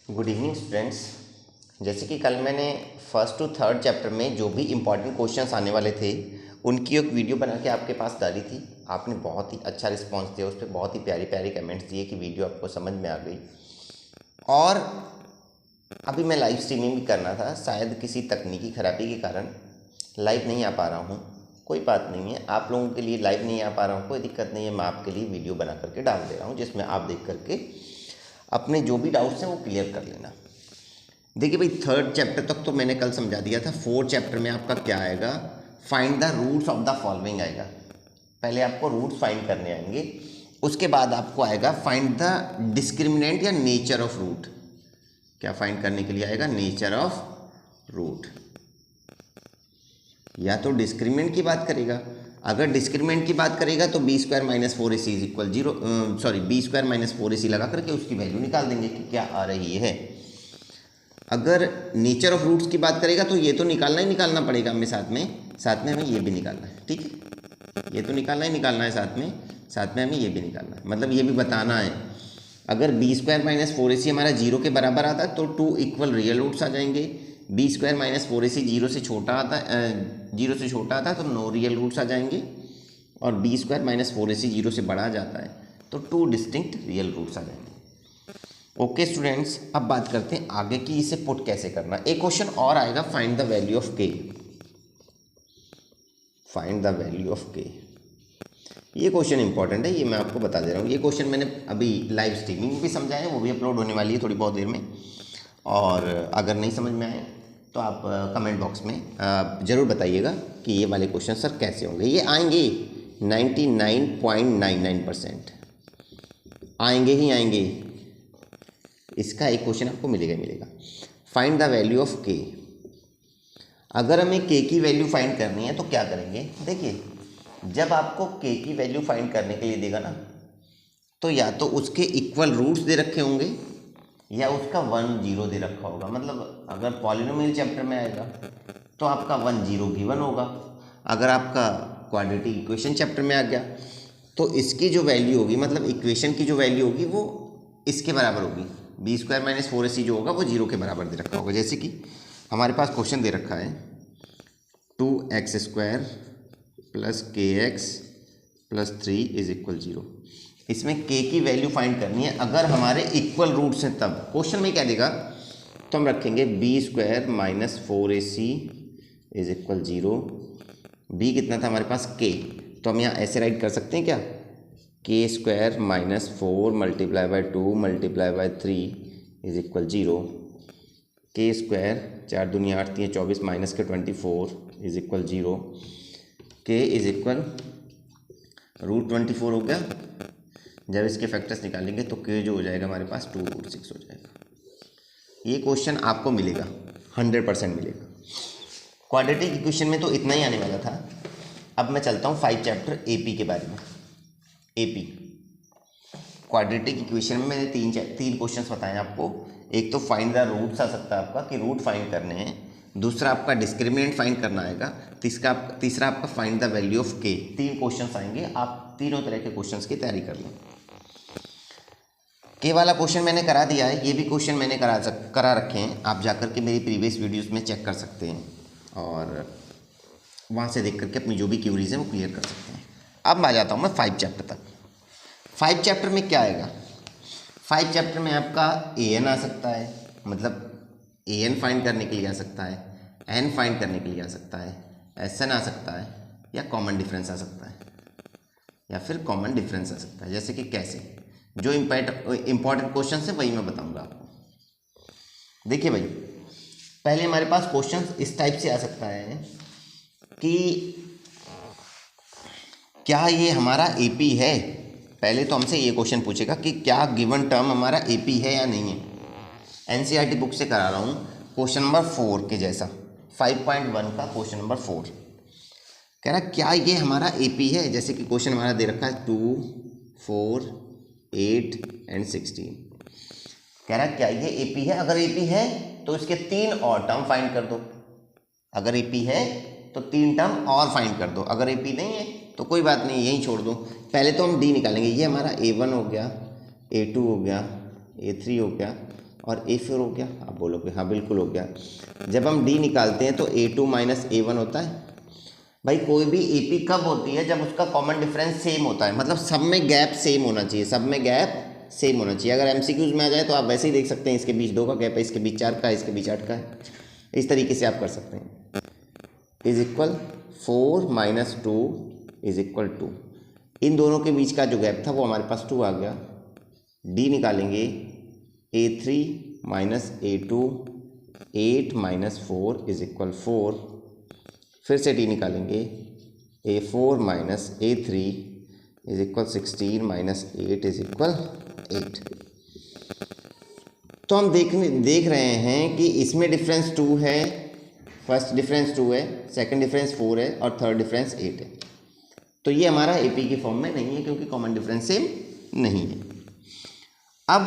Good evening students. जैसे कि कल मैंने फर्स्ट टू थर्ड चैप्टर में जो भी इम्पॉर्टेंट क्वेश्चंस आने वाले थे उनकी एक वीडियो बना के आपके पास डाली थी। आपने बहुत ही अच्छा रिस्पांस दिया, उस पर बहुत ही प्यारी प्यारी कमेंट्स दिए कि वीडियो आपको समझ में आ गई। और अभी मैं लाइव स्ट्रीमिंग भी करना था, शायद किसी तकनीकी खराबी के कारण लाइव नहीं आ पा रहा हूँ। कोई बात नहीं है, आप लोगों के लिए लाइव नहीं आ पा रहा हूँ, कोई दिक्कत नहीं है। मैं आपके लिए वीडियो बना करके डाल दे रहा हूँ जिसमें आप देख करके अपने जो भी डाउट्स हैं वो क्लियर कर लेना। देखिए भाई, थर्ड चैप्टर तक तो मैंने कल समझा दिया था। फोर्थ चैप्टर में आपका क्या आएगा, find the roots of the following आएगा। पहले आपको रूट्स फाइंड करने आएंगे, उसके बाद आपको आएगा फाइंड द डिस्क्रिमिनेंट या नेचर ऑफ रूट। क्या फाइंड करने के लिए आएगा, नेचर ऑफ रूट। या तो डिस्क्रिमिनेंट की बात करेगा, अगर डिस्क्रिमिनेंट की बात करेगा तो B square minus 4ac is equal zero, sorry B square minus 4ac लगा करके उसकी वैल्यू निकाल देंगे कि क्या आ रही है। अगर नेचर ऑफ रूट्स की बात करेगा तो ये तो निकालना ही निकालना पड़ेगा हमें, साथ में हमें ये भी निकालना है। ठीक है, ये तो निकालना ही निकालना है, साथ में हमें ये भी निकालना है, मतलब ये भी बताना है। अगर बी स्क्वायर माइनस 4ac हमारा जीरो के बराबर आता है तो 2 इक्वल रियल रूट्स आ जाएंगे। B square minus 4ac zero से छोटा आता है तो नो रियल रूट्स आ जाएंगे। और B square minus 4ac zero से बड़ा आ जाता है तो 2 डिस्टिंक्ट रियल रूट्स आ जाएंगे। ओके स्टूडेंट्स, अब बात करते हैं आगे की, इसे पुट कैसे करना। एक क्वेश्चन और आएगा, फाइंड द वैल्यू ऑफ के। फाइंड द वैल्यू ऑफ के, ये क्वेश्चन इंपॉर्टेंट है, ये मैं आपको बता दे रहा हूँ। ये क्वेश्चन मैंने अभी लाइव स्ट्रीमिंग में भी समझाया है, वो भी अपलोड होने वाली है थोड़ी बहुत देर में। और अगर नहीं समझ में आए तो आप कमेंट बॉक्स में ज़रूर बताइएगा कि ये वाले क्वेश्चन सर कैसे होंगे। ये आएंगे 99.99% आएंगे ही आएंगे। इसका एक क्वेश्चन आपको मिलेगा ही मिलेगा। फाइंड द वैल्यू ऑफ के। अगर हमें के की वैल्यू फाइंड करनी है तो क्या करेंगे, देखिए जब आपको के की वैल्यू फाइंड करने के लिए देगा ना, तो या तो उसके इक्वल रूट्स दे रखे होंगे या उसका 1 0 दे रखा होगा। मतलब अगर पॉलिनोमियल चैप्टर में आएगा तो आपका 1 0 गिवन होगा। अगर आपका क्वाड्रेटिक इक्वेशन चैप्टर में आ गया तो इसकी जो वैल्यू होगी, मतलब इक्वेशन की जो वैल्यू होगी वो इसके बराबर होगी। बी स्क्वायर माइनस 4ac जो होगा वो जीरो के बराबर दे रखा होगा। जैसे कि हमारे पास क्वेश्चन दे रखा है 2x² plus kx plus 3 is equal 0। इसमें k की वैल्यू फाइंड करनी है अगर हमारे इक्वल रूट्स हैं तब। क्वेश्चन में क्या देगा तो हम रखेंगे B square minus 4ac is equal 0। B कितना था हमारे पास, k, तो हम यहाँ ऐसे राइट कर सकते हैं क्या, के square minus 4 multiply by 2 multiply by 3 is equal 0। के स्क्वायर 4 दूनी 8 3 24 माइनस के 24 इज इक्वल 0। के इज इक्वल रूट 24 हो गया। जब इसके फैक्टर्स निकालेंगे तो के जो हो जाएगा हमारे पास 2√6 हो जाएगा। ये क्वेश्चन आपको मिलेगा, 100% मिलेगा। क्वाड्रेटिक इक्वेशन में तो इतना ही आने वाला था। अब मैं चलता हूँ 5 चैप्टर एपी के बारे में। एपी क्वाड्रेटिक इक्वेशन में मैंने तीन क्वेश्चंस बताए आपको। एक तो फाइंड द रूट्स आ सकता है आपका, कि रूट फाइंड करने हैं। दूसरा आपका डिस्क्रिमिनेंट फाइंड करना आएगा। तीसरा आपका फाइंड द वैल्यू ऑफ के। 3 क्वेश्चंस आएंगे, आप तीनों तरह के क्वेश्चंस की तैयारी कर लें। के वाला क्वेश्चन मैंने करा दिया है, ये भी क्वेश्चन मैंने करा रखे हैं। आप जाकर के मेरी प्रीवियस वीडियोज़ में चेक कर सकते हैं और वहाँ से देख करके अपनी जो भी क्यूरीज हैं वो क्लियर कर सकते हैं। अब मैं आ जाता हूँ मैं 5 चैप्टर तक। 5 चैप्टर में क्या आएगा, 5 चैप्टर में आपका an आ सकता है, मतलब an फाइंड करने के लिए आ सकता है, n फाइंड करने के लिए आ सकता है, sn आ सकता है, या कॉमन डिफरेंस आ सकता है, या फिर कॉमन डिफरेंस आ सकता है। जैसे कि कैसे, जो इम्पॉर्टेंट क्वेश्चन है वही मैं बताऊँगा आपको। देखिए भाई, पहले हमारे पास क्वेश्चन इस टाइप से आ सकता है कि क्या ये हमारा एपी है। पहले तो हमसे ये क्वेश्चन पूछेगा कि क्या गिवन टर्म हमारा एपी है या नहीं है। एनसीईआरटी बुक से करा रहा हूँ, क्वेश्चन नंबर 4 के जैसा, 5.1 का क्वेश्चन नंबर 4 कह रहा क्या ये हमारा एपी है। जैसे कि क्वेश्चन हमारा दे रखा है 2 4 8 एंड 16। कह रहा क्या ये एपी है। अगर एपी है तो इसके 3 और टर्म फाइंड कर दो। अगर एपी है तो 3 टर्म और फाइंड कर दो। अगर एपी नहीं है तो कोई बात नहीं, यहीं छोड़ दो। पहले तो हम डी निकालेंगे। ये हमारा a1 हो गया, a2 हो गया, a3 हो गया और A4 हो गया। आप बोलोगे हाँ बिल्कुल हो गया। जब हम D निकालते हैं तो A2 माइनस A1 होता है। भाई कोई भी AP कब होती है? जब उसका कॉमन डिफरेंस सेम होता है, मतलब सब में गैप सेम होना चाहिए, सब में गैप सेम होना चाहिए। अगर MCQs में आ जाए तो आप वैसे ही देख सकते हैं, इसके बीच 2 का गैप है, इसके बीच 4 का है, इसके बीच 8 का है। इस तरीके से आप कर सकते हैं। Is equal 4 minus 2 is equal 2, इन दोनों के बीच का जो गैप था वो हमारे पास 2 आ गया। D निकालेंगे A3 minus A2, 8 minus 4 is equal 4। फिर से D निकालेंगे A4 minus A3 is equal 16 minus 8 is equal 8। तो हम देख रहे हैं कि इसमें डिफरेंस 2 है, फर्स्ट डिफरेंस 2 है, सेकंड डिफरेंस 4 है और थर्ड डिफरेंस 8 है। तो ये हमारा AP की फॉर्म में नहीं है क्योंकि कॉमन डिफरेंस सेम नहीं है। अब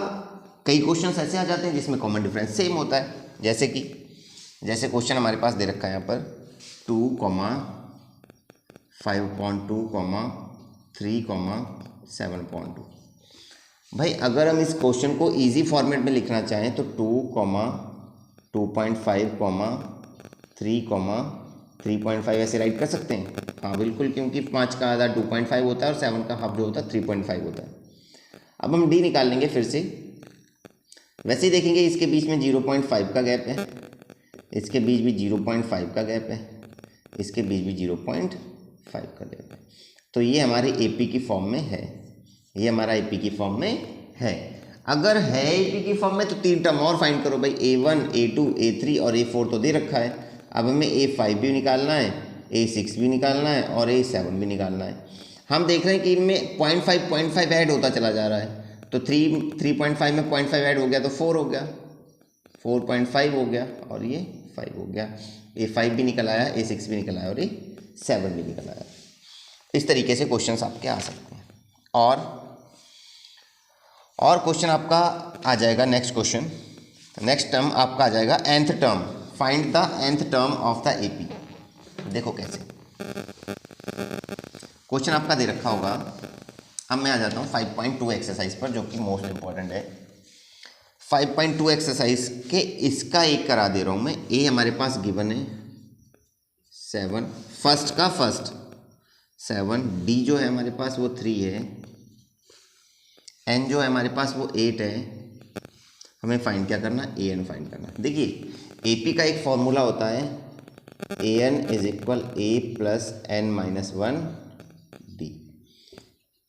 कई क्वेश्चंस ऐसे आ जाते हैं जिसमें कॉमन डिफरेंस सेम होता है, जैसे क्वेश्चन हमारे पास दे रखा है यहाँ पर 2, 5.2, 3, 7.2। भाई अगर हम इस क्वेश्चन को इजी फॉर्मेट में लिखना चाहें तो 2, 2.5, 3, 3.5 ऐसे राइट कर सकते हैं। हाँ बिल्कुल, क्योंकि 5 का आधा 2.5 होता है और 7 का हाफ जो होता है 3.5 होता है। अब हम D निकाल लेंगे फिर से। वैसे ही देखेंगे इसके बीच में 0.5 का गैप है, इसके बीच भी 0.5 का गैप है, इसके बीच भी 0.5 का गैप है। तो ये हमारे AP की फॉर्म में है, ये हमारा AP की फॉर्म में है। अगर है AP की फॉर्म में तो 3 टर्म और फाइंड करो भाई, A1, A2, A3 और A4 तो दे रखा है। अब हमें A5 भी निकालना है, A6 भी निकालना है और A7 भी निकालना है। हम देख रहे हैं कि इनमें 0.5 ऐड होता चला जा रहा है, तो 3.5 में 0.5 ऐड हो गया तो 4 हो गया, 4.5 हो गया और ये 5 हो गया। A5 भी निकल आया, A6 भी निकल आया और A7 भी निकल आया। इस तरीके से क्वेश्चंस आपके आ सकते हैं। और क्वेश्चन आपका आ जाएगा नेक्स्ट टर्म आपका आ जाएगा nth term. Find the nth term of the AP। देखो कैसे क्वेश्चन आपका दे रखा होगा। अब मैं आ जाता हूँ 5.2 एक्सरसाइज पर, जो कि मोस्ट इंपॉर्टेंट है। 5.2 एक्सरसाइज के इसका एक करा दे रहा हूँ मैं। A हमारे पास गिवन है 7, फर्स्ट का फर्स्ट 7, D जो है हमारे पास वो 3 है, N जो है हमारे पास वो 8 है। हमें फाइंड क्या करना, AN फाइंड करना। देखिए AP का एक फॉर्मूला होता है AN is equal A plus N minus 1 D।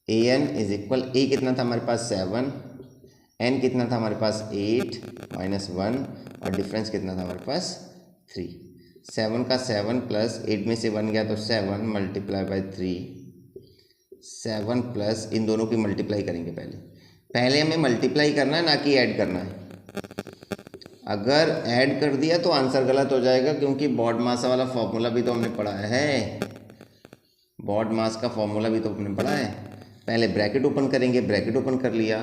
AN is equal A कितना था हमारे पास 7, N कितना था हमारे पास 8 माइनस 1 और डिफरेंस कितना था हमारे पास 3। 7 का 7 प्लस 8 में से 1 गया तो 7 मल्टीप्लाई बाई 3, 7 प्लस इन दोनों की मल्टीप्लाई करेंगे। पहले हमें मल्टीप्लाई करना है, ना कि ऐड करना है। अगर ऐड कर दिया तो आंसर गलत हो जाएगा, क्योंकि बॉड मास वाला फॉर्मूला भी तो हमने पढ़ा है, बॉड मास का फॉर्मूला भी तो हमने पढ़ा है। पहले ब्रैकेट ओपन करेंगे, ब्रैकेट ओपन कर लिया,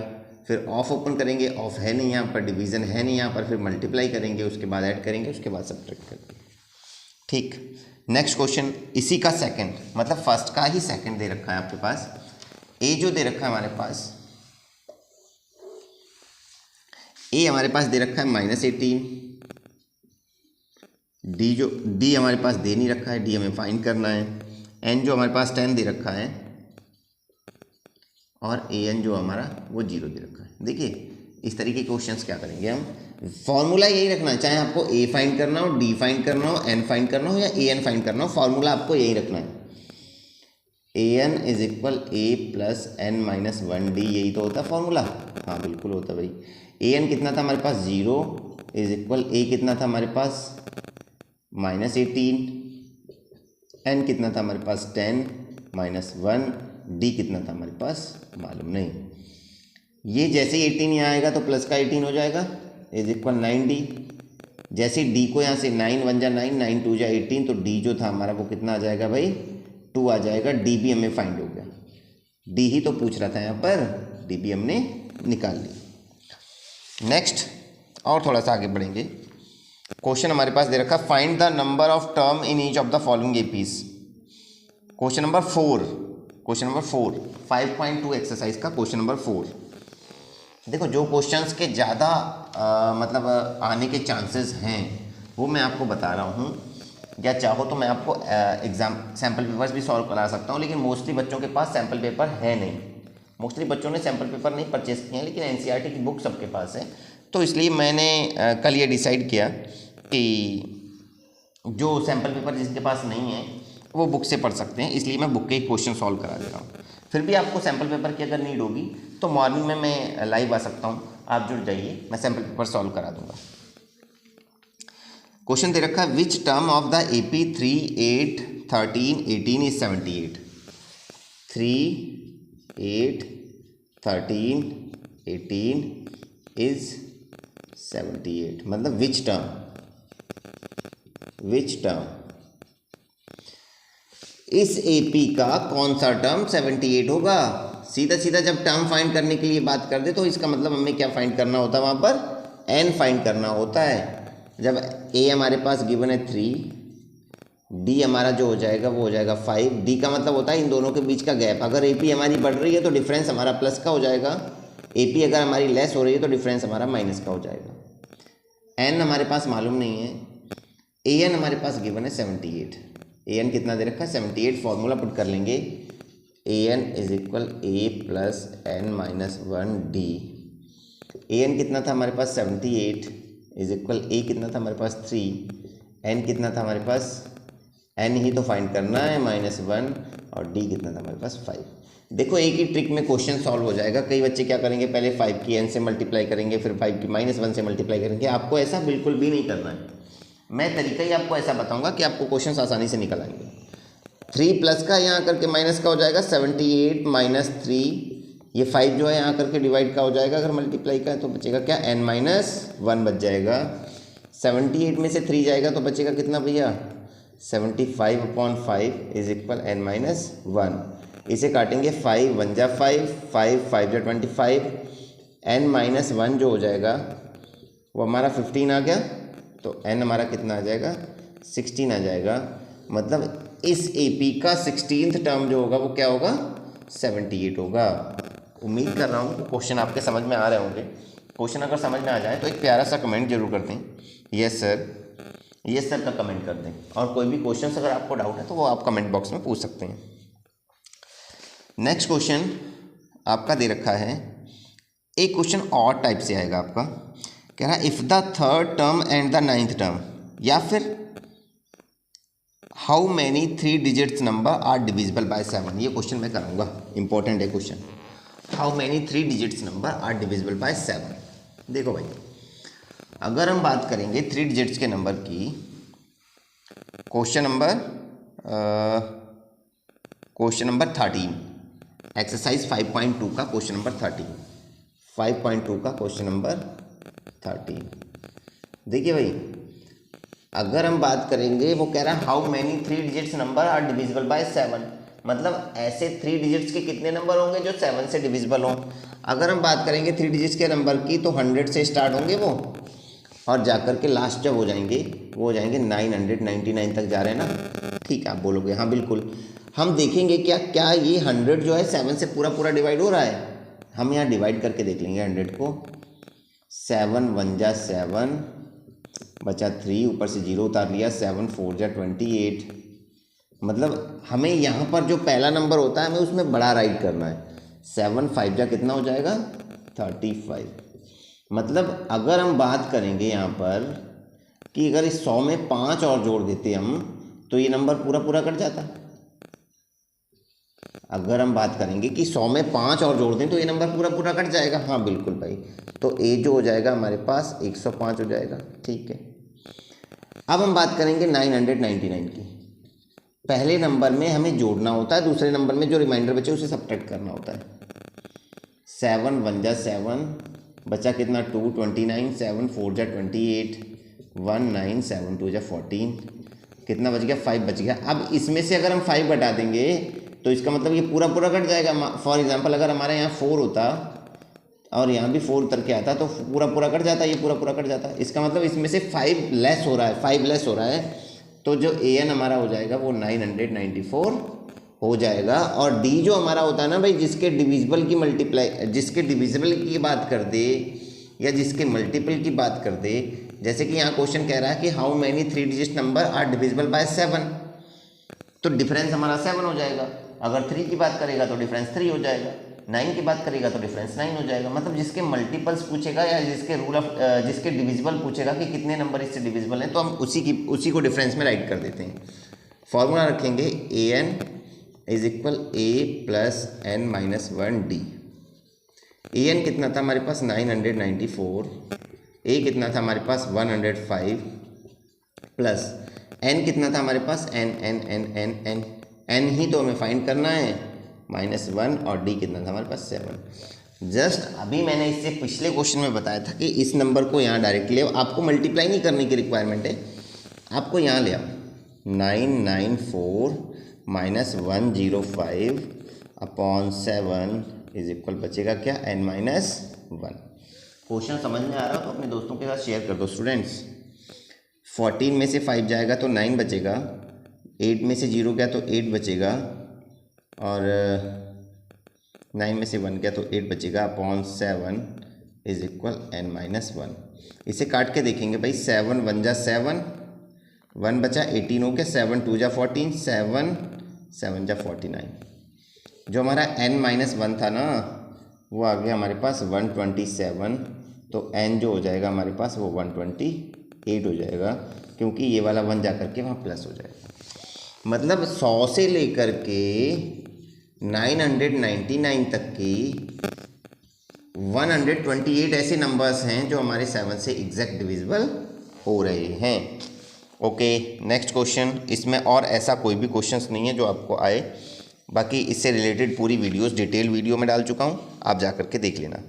फिर ऑफ ओपन करेंगे, ऑफ है नहीं यहाँ पर, डिवीज़न है नहीं यहाँ पर, फिर मल्टीप्लाई करेंगे, उसके बाद ऐड करेंगे, उसके बाद सब्ट्रैक्ट करेंगे। ठीक, नेक्स्ट क्वेश्चन इसी का सेकंड, मतलब फर्स्ट का ही सेकंड दे रखा है आपके पास। ए जो दे रखा है हमारे पास, ए हमारे पास दे रखा है -18, डी हमारे पास दे नहीं रखा है, डी हमें फाइंड करना है। एन जो हमारे पास 10 दे रखा है और ए एन जो हमारा वो 0 दे रखा है। देखिए इस तरीके के क्वेश्चंस क्या करेंगे हम, फॉर्मूला यही रखना है, चाहे आपको ए फाइंड करना हो, डी फाइंड करना हो, एन फाइंड करना हो या ए एन फाइंड करना हो, फॉर्मूला आपको यही रखना है। A N is equal A plus N minus 1 D, यही तो होता है फॉर्मूला। हाँ बिल्कुल होता है भाई। ए एन कितना था हमारे पास 0 इज इक्वल ए कितना था हमारे पास -18, एन कितना था हमारे पास 10 माइनस 1, डी कितना था हमारे पास मालूम नहीं। ये जैसे ही 18 यहाँ आएगा तो प्लस का 18 हो जाएगा इज इक्वल 9D। जैसे डी को यहाँ से 9 1 जा 9, 9 2 जा 18, तो डी जो था हमारा वो कितना आ जाएगा भाई 2 आ जाएगा। डी भी हमें फाइंड हो गया, डी ही तो पूछ रहा था यहाँ पर, डी भी हमने निकाल ली। नेक्स्ट और थोड़ा सा आगे बढ़ेंगे। क्वेश्चन हमारे पास दे रखा find the number of term in each of the following APs. Question number 4 5.2 exercise का क्वेश्चन नंबर 4। देखो जो क्वेश्चंस के ज़्यादा मतलब आने के चांसेस हैं वो मैं आपको बता रहा हूँ, या चाहो तो मैं आपको एग्ज़ाम सैम्पल पेपर्स भी सॉल्व करा सकता हूँ, लेकिन मोस्टली बच्चों के पास सैम्पल पेपर है नहीं। मोस्टली बच्चों ने सैम्पल पेपर नहीं परचेस किए हैं, लेकिन एनसीईआरटी की बुक सबके पास है। तो इसलिए मैंने कल ये डिसाइड किया कि जो सैम्पल पेपर जिसके पास नहीं है वो बुक से पढ़ सकते हैं, इसलिए मैं बुक के ही क्वेश्चन सॉल्व करा दे रहा हूँ। फिर भी आपको सैम्पल पेपर की अगर नीड होगी तो मॉर्निंग में मैं लाइव आ सकता हूँ, आप जुड़ जाइए, मैं सैम्पल पेपर सॉल्व करा दूंगा। क्वेश्चन दे रखा है which term of the AP 3, 8, 13, 18 is 78। 3, 8, 13, 18 is 78, मतलब विच टर्म इस AP का कौन सा टर्म 78 होगा। सीधा सीधा जब टर्म फाइंड करने के लिए बात कर दे तो इसका मतलब हमें क्या फाइंड करना होता है, वहाँ पर n फाइंड करना होता है। जब A हमारे पास गिवन है 3, D हमारा जो हो जाएगा वो हो जाएगा 5, D का मतलब होता है इन दोनों के बीच का गैप। अगर AP हमारी बढ़ रही है तो डिफरेंस हमारा प्लस का हो जाएगा, AP अगर हमारी लेस हो रही है तो डिफरेंस हमारा माइनस का हो जाएगा। n हमारे पास मालूम नहीं है, AN हमारे पास गिवन है 78। AN कितना दे रखा है 78, फॉर्मूला पुट कर लेंगे AN is equal A plus N minus 1D। AN कितना था हमारे पास 78 इज इक्वल A कितना था हमारे पास 3, N कितना था हमारे पास, N ही तो फाइंड करना है -1, और D कितना था हमारे पास 5। देखो एक ही ट्रिक में क्वेश्चन सॉल्व हो जाएगा। कई बच्चे क्या करेंगे, पहले 5 की N से मल्टीप्लाई करेंगे, फिर 5 की -1 से मल्टीप्लाई करेंगे। आपको ऐसा बिल्कुल भी नहीं करना है, मैं तरीका ही आपको ऐसा बताऊंगा कि आपको क्वेश्चन आसानी से निकल आएंगे। 3 प्लस का यहाँ करके माइनस का हो जाएगा 78 माइनस 3, ये 5 जो है यहाँ करके डिवाइड का हो जाएगा, अगर मल्टीप्लाई का है तो बचेगा क्या n माइनस 1 बच जाएगा। 78 में से 3 जाएगा तो बचेगा कितना भैया 75/5 इज इक्वल n माइनस 1। इसे काटेंगे 5 1 जा 5, 5 5 जा 25, n माइनस 1 जो हो जाएगा वो हमारा 15 आ गया, तो n हमारा कितना आ जाएगा 16 आ जाएगा। मतलब इस AP का 16th टर्म जो होगा वो क्या होगा 78 होगा। उम्मीद कर रहा हूँ कि क्वेश्चन आपके समझ में आ रहे होंगे। क्वेश्चन अगर समझ में आ जाए तो एक प्यारा सा कमेंट जरूर कर दें, यस सर का कमेंट कर दें। और कोई भी क्वेश्चन अगर आपको डाउट है तो वो आप कमेंट बॉक्स में पूछ सकते हैं। नेक्स्ट क्वेश्चन आपका दे रखा है, एक क्वेश्चन और टाइप से आएगा आपका, कह रहा है if the third term and the 9th term, या फिर how many 3 digits number are divisible by 7। ये क्वेश्चन मैं कराऊंगा, इंपॉर्टेंट है question. How many 3 digits number are divisible by 7। देखो भाई, अगर हम बात करेंगे 3 डिजिट्स के नंबर की, क्वेश्चन नंबर 13, एक्सरसाइज 5.2 का क्वेश्चन नंबर 13, 5.2 का क्वेश्चन नंबर 13। देखिए भाई, अगर हम बात करेंगे, वो कह रहा है how many 3 digits number are divisible by 7, मतलब ऐसे 3 डिजिट्स के कितने नंबर होंगे जो 7 से डिविजिबल हों। अगर हम बात करेंगे 3 डिजिट्स के नंबर की तो 100 से स्टार्ट होंगे वो, और जाकर के लास्ट जब हो जाएंगे वो हो जाएंगे 999 तक जा रहे हैं ना। ठीक है, आप बोलोगे हाँ बिल्कुल। हम देखेंगे क्या ये 100 जो है 7 से पूरा डिवाइड हो रहा है। हम यहाँ डिवाइड करके देख लेंगे 100 को। 7 1 जा 7 बचा 3, ऊपर से 0 उतार लिया, 7 4 जा 28। मतलब हमें यहाँ पर जो पहला नंबर होता है हमें उसमें बड़ा राइट करना है। 7 5 जा कितना हो जाएगा 35। मतलब अगर हम बात करेंगे यहाँ पर कि अगर इस 100 में 5 और जोड़ देते हम तो ये नंबर पूरा कट जाता। अगर हम बात करेंगे कि 100 में 5 और जोड़ दें तो ये नंबर पूरा कट जाएगा। हाँ बिल्कुल भाई, तो ए जो हो जाएगा हमारे पास 105 हो जाएगा। ठीक है, अब हम बात करेंगे 999 की। पहले नंबर में हमें जोड़ना होता है, दूसरे नंबर में जो रिमाइंडर बचे उसे सब्ट्रैक्ट करना होता है। 7 1 जा 7 बचा कितना 2 29, 7 4 जा 28, 1 9 7 2 जा 14, कितना बच गया 5 बच गया। अब इसमें से अगर हम 5 घटा देंगे तो इसका मतलब ये पूरा कट जाएगा। फॉर एग्जांपल अगर हमारे यहाँ 4 होता और यहाँ भी 4 उतर के आता तो पूरा कट जाता, ये पूरा कट जाता। इसका मतलब इसमें से 5 लेस हो रहा है, तो जो AN हमारा हो जाएगा वो 994 हो जाएगा। और डी जो हमारा होता है ना भाई, जिसके डिविजिबल की बात कर दे या जिसके मल्टीपल की बात कर दे, जैसे कि यहाँ क्वेश्चन कह रहा है कि how many 3 digit number are divisible by 7, तो डिफरेंस हमारा 7 हो जाएगा। अगर 3 की बात करेगा तो डिफरेंस 3 हो जाएगा, 9 की बात करेगा तो डिफरेंस 9 हो जाएगा। मतलब जिसके मल्टीपल्स पूछेगा या जिसके डिविजिबल पूछेगा कि कितने नंबर इससे डिविजिबल हैं, तो हम उसी को डिफरेंस में राइट कर देते हैं। फॉर्मूला रखेंगे an is equal a plus n minus 1d। an कितना था हमारे पास 994, a कितना था हमारे पास 105 प्लस n कितना था हमारे पास n ही तो हमें फाइंड करना है -1, और d कितना था हमारे पास 7। जस्ट अभी मैंने इससे पिछले क्वेश्चन में बताया था कि इस नंबर को यहाँ डायरेक्ट ले आओ, आपको मल्टीप्लाई नहीं करने की रिक्वायरमेंट है, आपको यहाँ ले आओ 994 माइनस 105 अपॉन 7 इज इक्वल बचेगा क्या n-1। क्वेश्चन समझ में आ रहा हो तो अपने दोस्तों के साथ शेयर कर दो स्टूडेंट्स। 14 में से 5 जाएगा तो 9 बचेगा, 8 में से 0 गया तो 8 बचेगा, और 9 में से 1 गया तो 8 बचेगा अपॉन 7 इज इक्वल n-1। इसे काट के देखेंगे भाई, 7 1 जा 7, 1 बचा 18 हो गया, 7 2 जा 14, 7 7 जा 49। जो हमारा n-1 था ना वो आ गया हमारे पास 127, तो n जो हो जाएगा हमारे पास वो 128 हो जाएगा, क्योंकि ये वाला 1 जा करके वहाँ प्लस हो जाएगा। मतलब 100 से लेकर के 999 तक की 128 ऐसे नंबर्स हैं जो हमारे 7 से एग्जैक्ट डिविजिबल हो रहे हैं। Okay, next question. इसमें और ऐसा कोई भी क्वेश्चंस नहीं है जो आपको आए, बाकी इससे रिलेटेड पूरी वीडियोस डिटेल वीडियो में डाल चुका हूँ, आप जा करके देख लेना।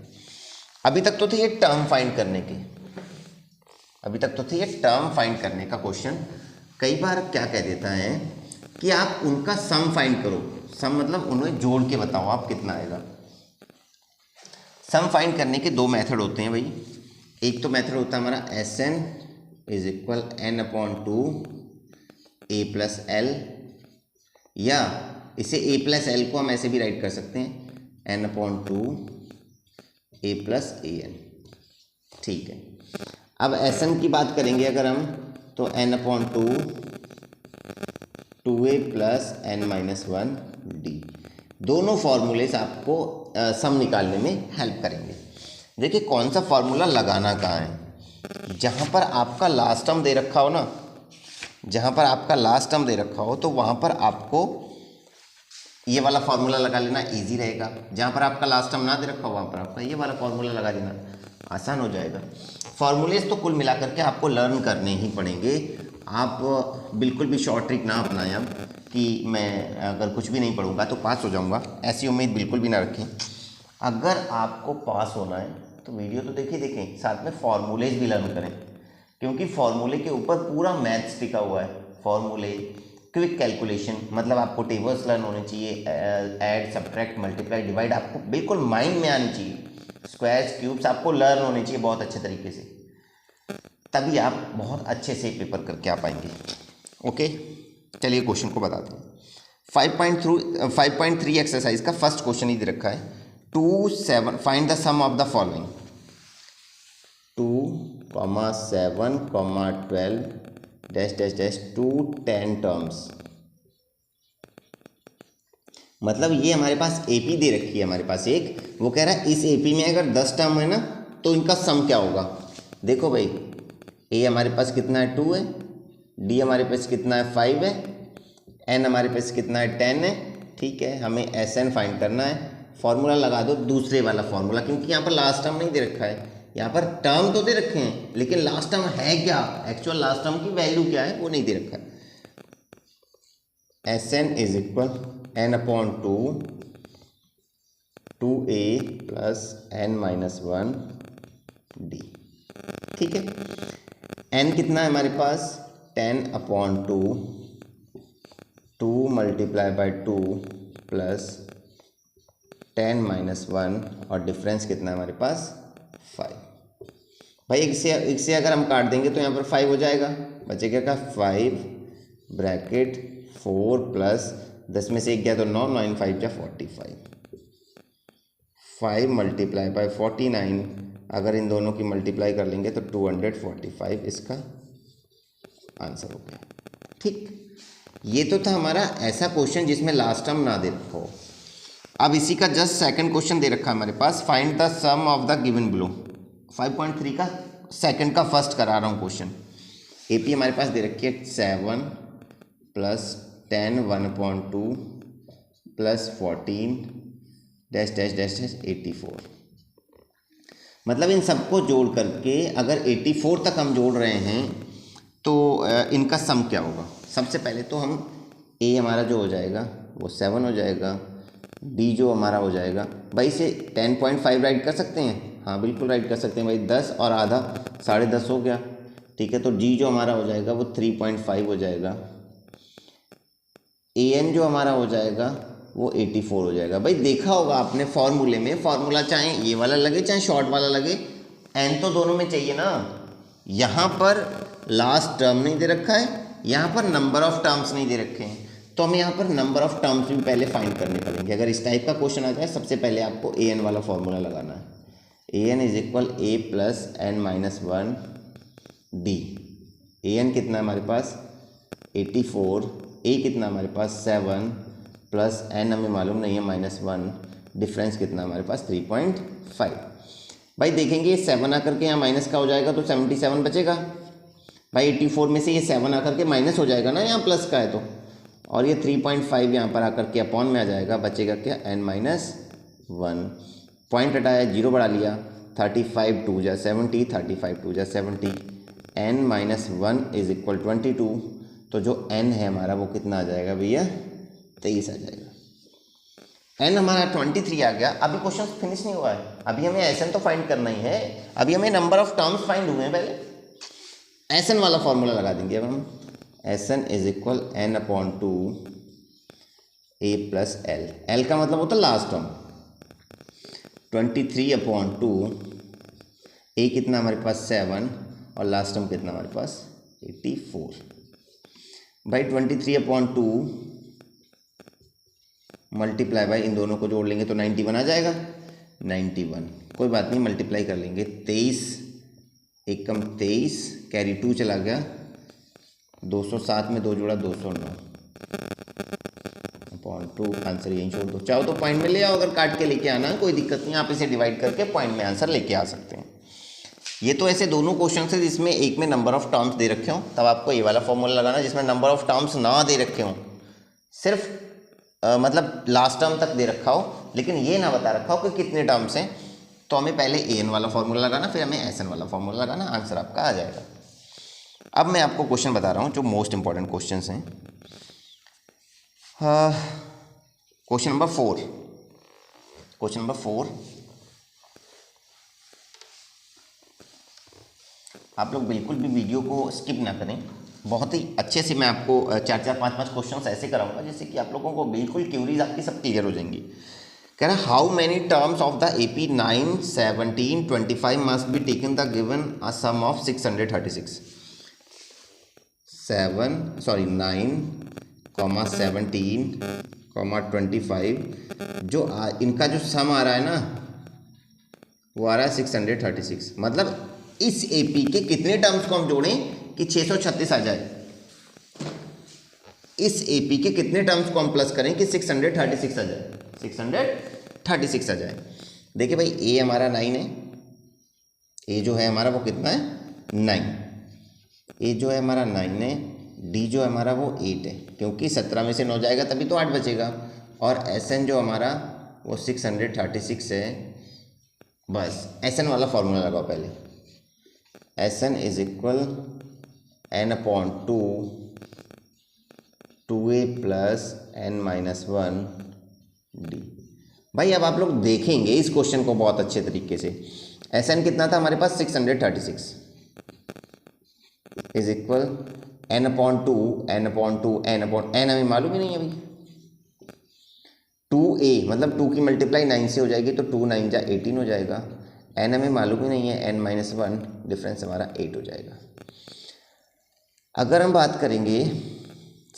अभी तक तो थे ये टर्म फाइंड करने के, टर्म फाइंड करने का क्वेश्चन। कई बार क्या कह देता है कि आप उनका सम फाइंड करो, सम मतलब उन्हें जोड़ के बताओ आप कितना आएगा। सम फाइंड करने के 2 मेथड होते हैं भाई। एक तो मेथड होता है हमारा Sn is equal n/2 a plus L, या इसे a प्लस एल को हम ऐसे भी राइट कर सकते हैं n/2 a प्लस an। ठीक है, अब Sn की बात करेंगे अगर हम, तो n/2 2a प्लस n-1d। दोनों फॉर्मूलेस आपको सम निकालने में हेल्प करेंगे। देखिए कौन सा फॉर्मूला लगाना कहाँ है। जहाँ पर आपका लास्ट टर्म दे रखा हो ना, तो वहाँ पर आपको ये वाला फॉर्मूला लगा लेना इजी रहेगा। जहाँ पर आपका लास्ट टर्म ना दे रखा हो वहाँ पर आपका ये वाला फॉर्मूला लगा देना, आसान हो जाएगा। फॉर्मूलेस तो कुल मिलाकर के आपको लर्न करने ही पड़ेंगे। आप बिल्कुल भी शॉर्ट ट्रिक ना अपनाएं अब कि मैं अगर कुछ भी नहीं पढ़ूंगा तो पास हो जाऊंगा, ऐसी उम्मीद बिल्कुल भी ना रखें। अगर आपको पास होना है तो वीडियो तो देखें, साथ में फॉर्मूलेज भी लर्न करें, क्योंकि फॉर्मूले के ऊपर पूरा मैथ्स टिका हुआ है। फॉर्मूले, क्विक कैलकुलेशन, मतलब आपको टेबल्स लर्न होने चाहिए, ऐड सब्ट्रैक्ट मल्टीप्लाई डिवाइड आपको बिल्कुल माइंड में आनी चाहिए, स्क्वायर्स क्यूब्स आपको लर्न होने चाहिए बहुत अच्छे तरीके से, तभी आप बहुत अच्छे से पेपर करके आ पाएंगे। ओके, चलिए क्वेश्चन को बताते हैं। 5.3 एक्सरसाइज का फर्स्ट क्वेश्चन ही दे रखा है 2 7 find the sum of the following 2, 7, 12 dash dash dash to 10 terms. मतलब ये हमारे पास एपी दे रखी है हमारे पास एक, वो कह रहा है इस एपी में अगर 10 टर्म है ना तो इनका सम क्या होगा। देखो भाई, ए हमारे पास कितना है 2 है, डी हमारे पास कितना है 5 है, एन हमारे पास कितना है 10 है। ठीक है, हमें एस एन फाइंड करना है। फॉर्मूला लगा दो दूसरे वाला फॉर्मूला, क्योंकि यहाँ पर लास्ट टर्म नहीं दे रखा है, यहाँ पर टर्म तो दे रखे हैं लेकिन लास्ट टर्म है क्या, एक्चुअल लास्ट टर्म की वैल्यू क्या है वो नहीं दे रखा है। S N is equal n/2 2a plus n-1d। ठीक है, n कितना है हमारे पास 10/2 2 मल्टीप्लाई बाई 2 प्लस 10-1 और डिफरेंस कितना है हमारे पास 5। भाई एक से अगर हम काट देंगे तो यहाँ पर 5 हो जाएगा, बचेगा क्या 5 ब्रैकेट 4 प्लस 10 में से 1 गया तो 9, 9 5 जा 45, 5 मल्टीप्लाई बाय 49, अगर इन दोनों की मल्टीप्लाई कर लेंगे तो 245 इसका आंसर हो गया। ठीक, ये तो था हमारा ऐसा क्वेश्चन जिसमें लास्ट टर्म ना दे रखा हो। अब इसी का जस्ट सेकंड क्वेश्चन दे रखा है हमारे पास, find the sum of the given below. 5.3 का सेकंड का फर्स्ट करा रहा हूँ क्वेश्चन। एपी हमारे पास दे रखी है 7 plus 10 1/2 plus 14 dash dash dash dash 84। मतलब इन सबको जोड़ करके अगर 84 तक हम जोड़ रहे हैं तो इनका सम क्या होगा। सबसे पहले तो हम ए हमारा जो हो जाएगा वो 7 हो जाएगा, डी जो हमारा हो जाएगा भाई, इसे 10.5 राइट कर सकते हैं। हाँ बिल्कुल राइट कर सकते हैं भाई, 10 और आधा 10.5 हो गया। ठीक है, तो डी जो हमारा हो जाएगा वो 3.5 हो जाएगा। ए एन जो हमारा हो जाएगा वो 84 हो जाएगा। भाई देखा होगा आपने फॉर्मूले में, फॉर्मूला चाहे ये वाला लगे चाहे शॉर्ट वाला लगे, एन तो दोनों में चाहिए ना। यहाँ पर लास्ट टर्म नहीं दे रखा है, यहाँ पर नंबर ऑफ टर्म्स नहीं दे रखे हैं, तो हमें यहाँ पर नंबर ऑफ टर्म्स भी पहले फाइंड करने पड़ेंगे। अगर इस टाइप का क्वेश्चन आ जाए सबसे पहले आपको ए एन वाला फॉर्मूला लगाना है। A N is equal A plus N minus 1 D. A N कितना है हमारे पास 84, ए कितना हमारे पास 7 प्लस एन हमें मालूम नहीं है -1, डिफरेंस कितना हमारे पास 3.5। भाई देखेंगे 7 आकर के यहाँ माइनस का हो जाएगा तो 77 बचेगा। भाई 84 में से ये 7 आकर के माइनस हो जाएगा ना, यहाँ प्लस का है तो, और ये 3.5 यहाँ पर आकर के अपॉन में आ जाएगा, बचेगा क्या n-1। पॉइंट हटाया, 0 बढ़ा लिया, 35 2 जा 70, 35 2 जा 70, n-1 इज इक्वल 22। तो जो n है हमारा वो कितना आ जाएगा भैया 23 आ जाएगा। n हमारा 23 आ गया। अभी क्वेश्चन फिनिश नहीं हुआ है, अभी हमें एसएन तो फाइंड करना ही है, अभी हमें नंबर ऑफ टर्म्स फाइंड हुए हैं। पहले एसएन वाला फॉर्मूला लगा देंगे अब हम। SN is equal n/2 a plus L. L का मतलब होता है लास्ट टर्म, 23/2 a कितना हमारे पास 7 और लास्ट टर्म कितना हमारे पास 84। भाई 23/2 मल्टीप्लाई बाई इन दोनों को जोड़ लेंगे तो 91 आ जाएगा। 91 कोई बात नहीं, मल्टीप्लाई कर लेंगे, 23 एक कम 23, कैरी 2 चला गया, 207 में 2 जोड़ा 209/2। आंसर यहीं छोड़ दो, चाहो तो पॉइंट में ले आओ, अगर काट के लेके आना कोई दिक्कत नहीं, आप इसे डिवाइड करके पॉइंट में आंसर लेके आ सकते हैं। ये तो ऐसे दोनों क्वेश्चन है जिसमें एक में नंबर ऑफ टर्म्स दे रखे हों, तब आपको ये वाला फॉर्मूला लगाना, जिसमें नंबर ऑफ टर्म्स ना दे रखे हों, सिर्फ मतलब लास्ट टर्म तक दे रखा हो लेकिन ये ना बता रखा हो कि कितने टर्म्स हैं, तो हमें पहले ए एन वाला फॉर्मूला लगाना, फिर हमें एस एन वाला फॉर्मूला लगाना, आंसर आपका आ जाएगा। अब मैं आपको क्वेश्चन बता रहा हूँ जो मोस्ट इंपॉर्टेंट क्वेश्चन हैं। क्वेश्चन नंबर 4, क्वेश्चन नंबर 4 आप लोग बिल्कुल भी वीडियो को स्किप ना करें, बहुत ही अच्छे से मैं आपको 4-4 5-5 क्वेश्चंस ऐसे कराऊंगा जिससे कि आप लोगों को बिल्कुल क्यूरीज आपकी सब क्लियर हो जाएंगी। कह रहा है how many terms of the AP 9, 17, 25 must be taken the given a sum of 636। 9, 17, 25 जो इनका जो सम आ रहा है ना वो आ रहा है 636। मतलब इस AP के कितने टर्म्स को हम जोड़ें कि 636 आ जाए, इस AP के कितने टर्म्स को हम प्लस करें कि 636 आ जाए, 636 आ जाए। देखिए भाई A हमारा 9 है, A जो है हमारा वो कितना है 9, A जो है हमारा 9 है, D जो है हमारा वो 8 है, क्योंकि 17 में से 9 जाएगा तभी तो 8 बचेगा, और SN जो हमारा वो 636 है। बस SN वाला फॉर्मूला लगाओ पहले, SN is equal n/2 2a plus n-1 d। भाई अब आप लोग देखेंगे इस क्वेश्चन को बहुत अच्छे तरीके से। SN कितना था हमारे पास 636 इज इक्वल n/2 n हमें मालूम ही नहीं अभी। 2a मतलब 2 की मल्टीप्लाई 9 से हो जाएगी तो 2 9 जा 18 हो जाएगा, n हमें मालूम ही नहीं है, n-1 डिफरेंस हमारा 8 हो जाएगा। अगर हम बात करेंगे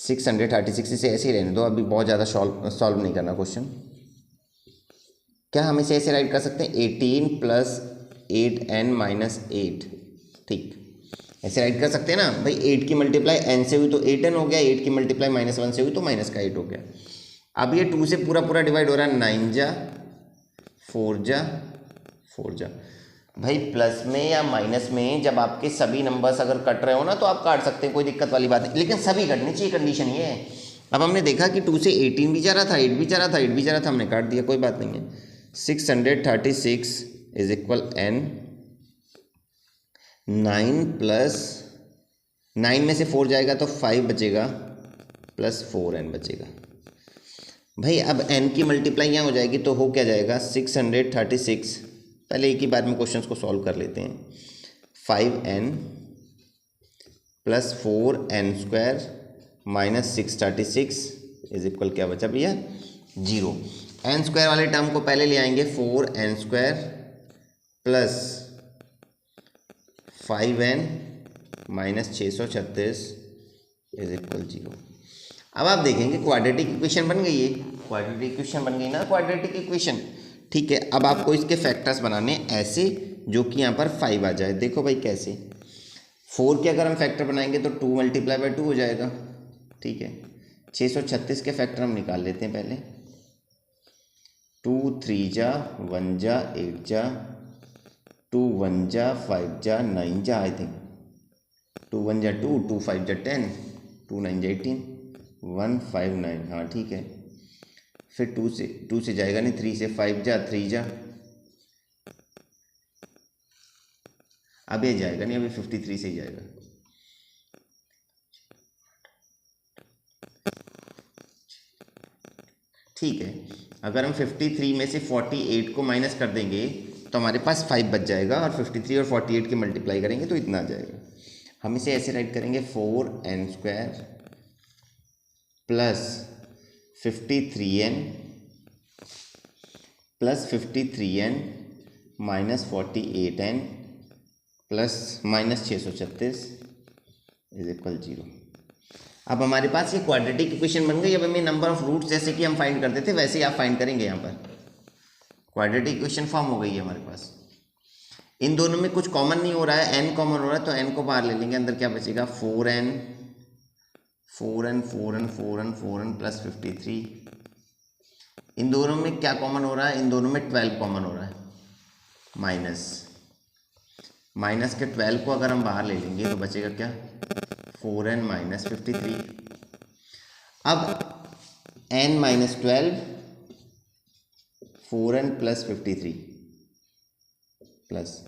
636 इसे ऐसे ही रहने दो, अभी बहुत ज़्यादा सॉल्व नहीं करना क्वेश्चन। क्या हम इसे ऐसे राइट कर सकते हैं 18 + 8n - 8, ठीक ऐसे राइट कर सकते हैं ना भाई। 8 की मल्टीप्लाई n से हुई तो 8n हो गया, 8 की मल्टीप्लाई -1 से हुई तो -8 हो गया। अब ये 2 से पूरा पूरा डिवाइड हो रहा है, 9 जा 4 जा 4 जा। भाई प्लस में या माइनस में जब आपके सभी नंबर्स अगर कट रहे हो ना तो आप काट सकते हैं, कोई दिक्कत वाली बात नहीं, लेकिन सभी कटने चाहिए, कंडीशन ये है। अब हमने देखा कि 2 से 18 भी जा रहा था, 8 भी जा रहा था, 8 भी जा रहा था, हमने काट दिया, कोई बात नहीं है। 636 = n, 9 + 9 में से 4 जाएगा तो 5 बचेगा प्लस 4n बचेगा। भाई अब n की मल्टीप्लाई यहाँ हो जाएगी तो हो क्या जाएगा 636, पहले एक ही बार में क्वेश्चंस को सॉल्व कर लेते हैं। 5n + 4n² - 636 = क्या बचा भैया 0। n² वाले टर्म को पहले ले आएंगे, 4n² + 5n - 636 = 0। अब आप देखेंगे क्वाड्रेटिक इक्वेशन बन गई है, क्वाड्रेटिक इक्वेशन बन गई ना, क्वाड्रेटिक इक्वेशन, ठीक है। अब आपको इसके फैक्टर्स बनाने ऐसे जो कि यहाँ पर 5 आ जाए। देखो भाई कैसे, 4 के अगर हम फैक्टर बनाएंगे तो 2 × 2 हो जाएगा, ठीक है। 636 के फैक्टर हम निकाल लेते हैं पहले, 2 3 जा 1 जा 8 जा, 2 1 जा 5 जा 9 जा, आई थिंक 2 1 जा 2, 2 5 जा 10, 2 9 जा 18, 1 5 9, हाँ ठीक है। फिर 2 से जाएगा नहीं, 3 से 5 जा 3 जा, अब ये जाएगा नहीं, अभी 53 से ही जाएगा। ठीक है, अगर हम 53 में से 48 को माइनस कर देंगे तो हमारे पास 5 बच जाएगा, और 53 और 48 की मल्टीप्लाई करेंगे तो इतना आ जाएगा। हम इसे ऐसे राइट करेंगे 4n² + 53n + 53n - 48n + -636 = 0। अब हमारे पास ये क्वाड्रेटिक इक्वेशन बन गई। अब हमें नंबर ऑफ रूट्स जैसे कि हम फाइंड करते थे वैसे ही आप फाइंड करेंगे, यहाँ पर क्वाड्रेटिक इक्वेशन फॉर्म हो गई है हमारे पास। इन दोनों में कुछ कॉमन नहीं हो रहा है, n कॉमन हो रहा है तो n को बाहर ले लेंगे, अंदर क्या बचेगा 4n + 53। इन दोनों में क्या कॉमन हो रहा है, इन दोनों में 12 कॉमन हो रहा है, माइनस के 12 को अगर हम बाहर ले लेंगे तो बचेगा क्या 4n - 53। अब n - 12 4n + 53 प्लस,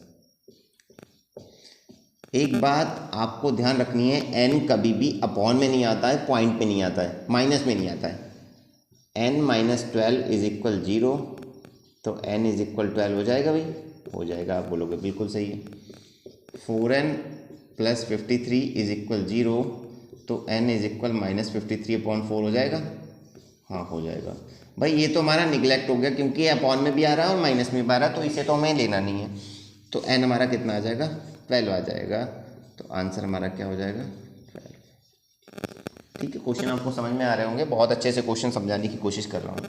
एक बात आपको ध्यान रखनी है, n कभी भी अपॉन में नहीं आता है, पॉइंट पे नहीं आता है, माइनस में नहीं आता है। n - 12 = 0, तो n = 12 हो जाएगा भाई, हो जाएगा, आप बोलोगे बिल्कुल सही है। 4n + 53 = 0, तो n = -53/4 हो जाएगा, हाँ हो जाएगा। भाई ये तो हमारा निगलेक्ट हो गया क्योंकि अपॉन में भी आ रहा है और माइनस में भी आ रहा है, तो इसे तो हमें लेना नहीं है। तो n हमारा कितना आ जाएगा 12 आ जाएगा, तो आंसर हमारा क्या हो जाएगा 12। ठीक है, क्वेश्चन आपको समझ में आ रहे होंगे, बहुत अच्छे से क्वेश्चन समझाने की कोशिश कर रहा हूँ।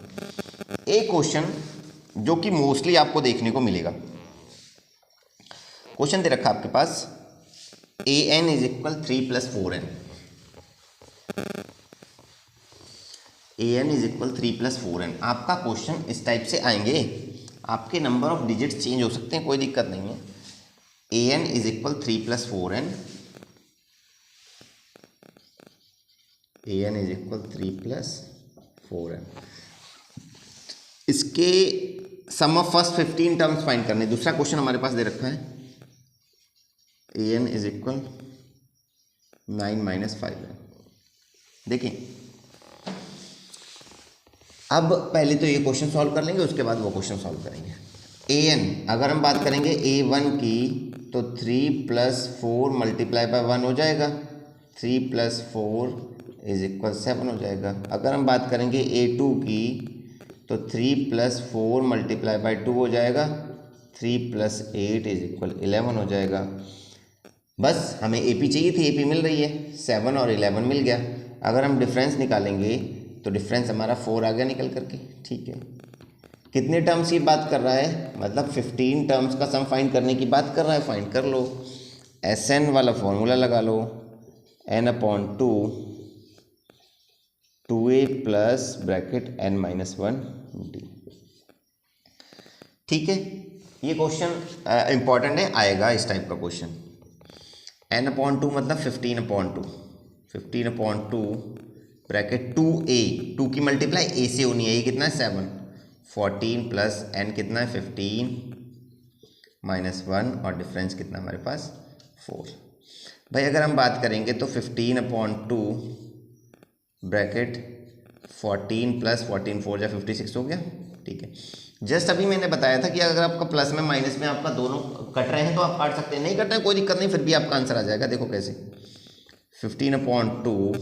एक क्वेश्चन जो कि मोस्टली आपको देखने को मिलेगा, क्वेश्चन दे रखा आपके पास an = 3 + 4n, an = 3 + 4n। आपका क्वेश्चन इस टाइप से आएंगे, आपके नंबर ऑफ डिजिट्स चेंज हो सकते हैं, कोई दिक्कत नहीं है। an = 3 + 4n, an = 3 + 4n। इसके सम ऑफ फर्स्ट 15 टर्म्स फाइंड करने। दूसरा क्वेश्चन हमारे पास दे रखा है an = 9 - 5n। देखिए अब पहले तो ये क्वेश्चन सॉल्व कर लेंगे, उसके बाद वो क्वेश्चन सॉल्व करेंगे। an अगर हम बात करेंगे a1 की तो 3 + 4 × 1 हो जाएगा, 3 + 4 = 7 हो जाएगा। अगर हम बात करेंगे a2 की तो 3 + 4 × 2 हो जाएगा, 3 + 8 = 11 हो जाएगा। बस हमें AP चाहिए थी, AP मिल रही है, 7 और 11 मिल गया। अगर हम डिफरेंस निकालेंगे तो डिफरेंस हमारा 4 आ गया निकल करके, ठीक है। कितने टर्म्स की बात कर रहा है, मतलब 15 टर्म्स का सम फाइंड करने की बात कर रहा है, फाइंड कर लो। SN वाला फॉर्मूला लगा लो, n/2 2a plus bracket n-1 d, ठीक है। ये क्वेश्चन इंपॉर्टेंट है, आएगा इस टाइप का क्वेश्चन। n/2 मतलब 15/2 ब्रैकेट 2a, 2 की मल्टीप्लाई a से होनी है, ये कितना है 7, 14 प्लस n कितना है 15 -1 और डिफरेंस कितना हमारे पास 4। भाई अगर हम बात करेंगे तो 15/2 ब्रैकेट 14 प्लस 14 4 या 56 हो गया, ठीक है। जस्ट अभी मैंने बताया था कि अगर आपका प्लस में माइनस में आपका दोनों कट रहे हैं तो आप काट सकते हैं, नहीं कट रहे हैं कोई दिक्कत नहीं, फिर भी आपका आंसर आ जाएगा। देखो कैसे, 15/2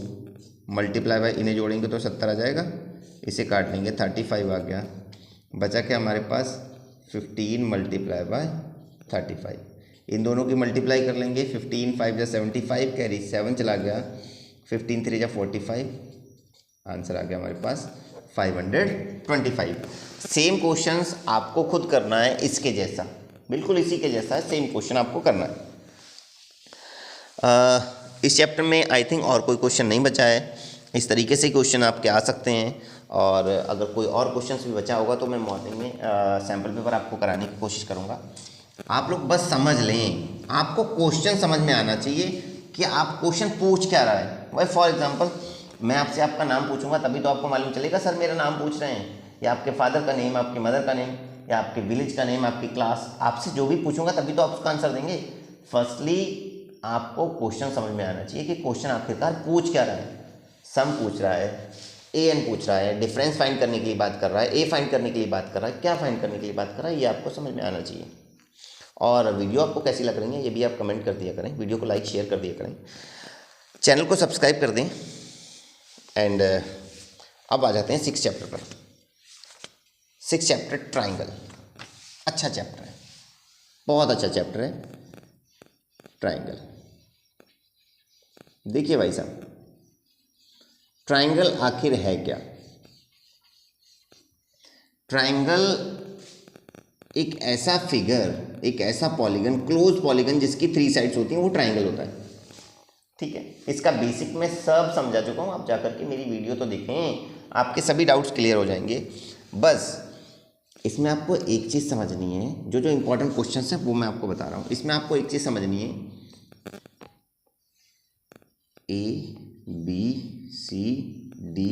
मल्टीप्लाई बाय, इन्हें जोड़ेंगे तो 70 आ जाएगा, इसे काट लेंगे 35 आ गया, बचा क्या हमारे पास 15 मल्टीप्लाई बाय 35, इन दोनों की मल्टीप्लाई कर लेंगे, 15 5 या 75 कैरी 7 चला गया, 15 3 या 45, आंसर आ गया हमारे पास 525। सेम क्वेश्चंस आपको खुद करना है, इसके जैसा, बिल्कुल इसी के जैसा है, सेम क्वेश्चन आपको करना है। इस चैप्टर में आई थिंक और कोई क्वेश्चन नहीं बचा है, इस तरीके से क्वेश्चन आपके आ सकते हैं। और अगर कोई और क्वेश्चन भी बचा होगा तो मैं मॉर्निंग में सैम्पल पेपर आपको कराने की कोशिश करूँगा। आप लोग बस समझ लें, आपको क्वेश्चन समझ में आना चाहिए कि आप क्वेश्चन पूछ क्या रहा है। भाई फॉर एग्जांपल मैं आपसे आपका नाम पूछूंगा तभी तो आपको मालूम चलेगा सर मेरा नाम पूछ रहे हैं, या आपके फादर का नेम, आपकी मदर का नेम, या आपके विलेज का नेम, आपकी क्लास, आपसे जो भी पूछूंगा तभी तो आप उसका आंसर देंगे। फर्स्टली आपको क्वेश्चन समझ में आना चाहिए कि क्वेश्चन आखिरकार पूछ क्या रहा है। सम पूछ रहा है, an पूछ रहा है, डिफरेंस फाइंड करने के लिए बात कर रहा है, a फाइंड करने के लिए बात कर रहा है, क्या फाइंड करने के लिए बात कर रहा है, ये आपको समझ में आना चाहिए। और वीडियो आपको कैसी लग रही है ये भी आप कमेंट कर दिया करें, वीडियो को लाइक शेयर कर दिया करें, चैनल को सब्सक्राइब कर दें। एंड अब आ जाते हैं 6 चैप्टर पर। 6 चैप्टर ट्राइंगल, अच्छा चैप्टर है, बहुत अच्छा चैप्टर है ट्राइंगल। देखिए भाई साहब, ट्राइंगल आखिर है क्या? ट्राइंगल एक ऐसा फिगर, एक ऐसा पॉलीगन, क्लोज पॉलीगन जिसकी 3 साइड्स होती हैं, वो ट्राइंगल होता है, ठीक है। इसका बेसिक मैं सब समझा चुका हूँ, आप जाकर के मेरी वीडियो तो देखें, आपके सभी डाउट्स क्लियर हो जाएंगे। बस इसमें आपको एक चीज़ समझनी है, जो इंपॉर्टेंट क्वेश्चंस हैं वो मैं आपको बता रहा हूँ। इसमें आपको एक चीज़ समझनी है, ABCDE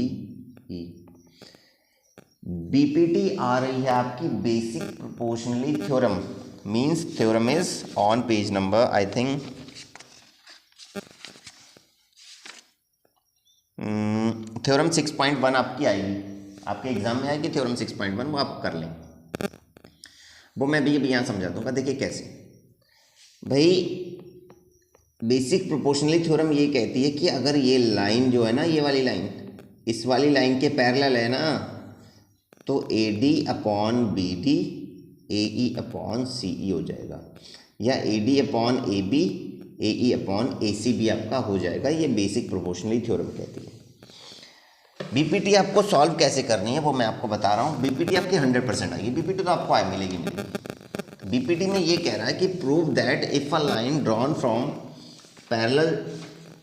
BPT आ रही है आपकी basic proportionally theorem, means theorem is on page number I think theorem 6.1 आपकी आएगी, आपके एग्जाम में आएगी थ्योरम 6.1, वो आप कर लें, वो मैं भी यहाँ समझा दूंगा। देखिए कैसे भाई, बेसिक प्रोपोर्शनली थ्योरम ये कहती है कि अगर ये लाइन जो है ना, ये वाली लाइन इस वाली लाइन के पैरेलल है ना, तो AD/BD AE/CE हो जाएगा, या AD/AB AE/AC भी आपका हो जाएगा। ये बेसिक प्रोपोर्शनली थ्योरम कहती है। BPT आपको सॉल्व कैसे करनी है वो मैं आपको बता रहा हूँ। BPT आपकी 100% आएगी, BPT तो आपको आए मिलेगी। BPT में ये कह रहा है कि prove that if a line drawn from parallel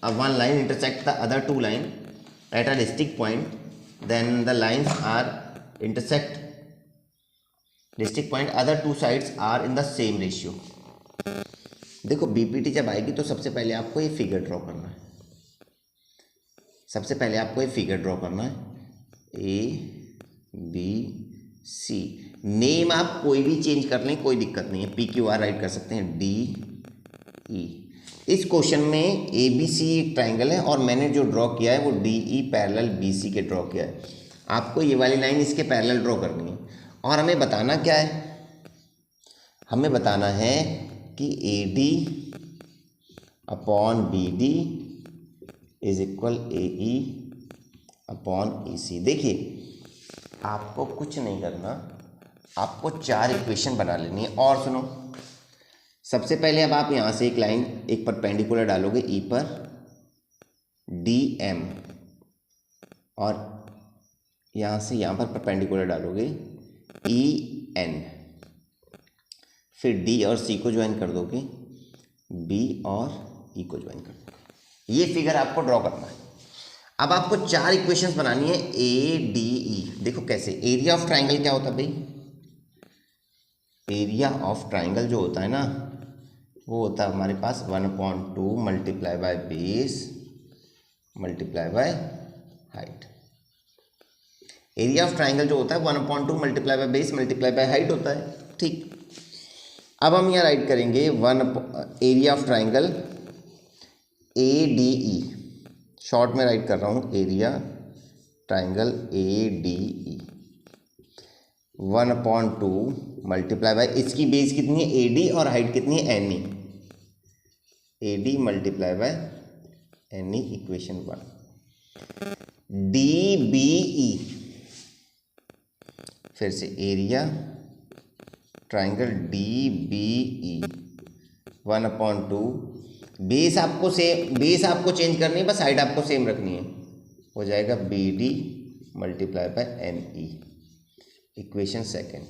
one line intersect the other 2 line at a distinct point, then the lines are intersect distinct point, other 2 sides are in the same ratio। देखो BPT जब आएगी तो सबसे पहले आपको ये figure draw करना है, सबसे पहले आपको ये फिगर ड्रॉ करना है ABC। नेम आप कोई भी चेंज कर लें, कोई दिक्कत नहीं है, PQR राइट कर सकते हैं, DE। इस क्वेश्चन में ABC एक ट्राइंगल है और मैंने जो ड्रॉ किया है वो DE पैरेलल BC के ड्रॉ किया है। आपको ये वाली लाइन इसके पैरेलल ड्रॉ करनी है और हमें बताना क्या है, हमें बताना है कि AD/BD इज इक्वल AE/AC। देखिए आपको कुछ नहीं करना, आपको 4 इक्वेशन बना लेनी है। और सुनो, सबसे पहले अब आप यहाँ से एक लाइन, एक परपेंडिकुलर डालोगे E पर, DM और यहाँ से यहाँ पर परपेंडिकुलर डालोगे ई एन, फिर डी और सी को ज्वाइन कर दोगे, बी और ई को ज्वाइन कर दोगे। ये फिगर आपको ड्रॉ करना है। अब आपको 4 इक्वेशंस बनानी है ए डी ई। देखो कैसे, एरिया ऑफ ट्राइंगल क्या होता है भाई, एरिया ऑफ ट्राइंगल जो होता है ना वो होता है हमारे पास 1/2 multiply by base multiply by height. Area of triangle जो होता है 1/2 multiply by base multiply by height होता है, ठीक। अब हम यहाँ राइट करेंगे area of triangle A D E, short में राइट कर रहा हूँ, area triangle A D E 1/2 multiply by, इसकी बेस कितनी है ए डी और हाइट कितनी है N E, A D multiply by N E, equation 1। D B E, फिर से area triangle D B E 1/2, base आपको चेंज करनी है, बस हाइट आपको सेम रखनी है, हो जाएगा B D multiply by N E, equation 2।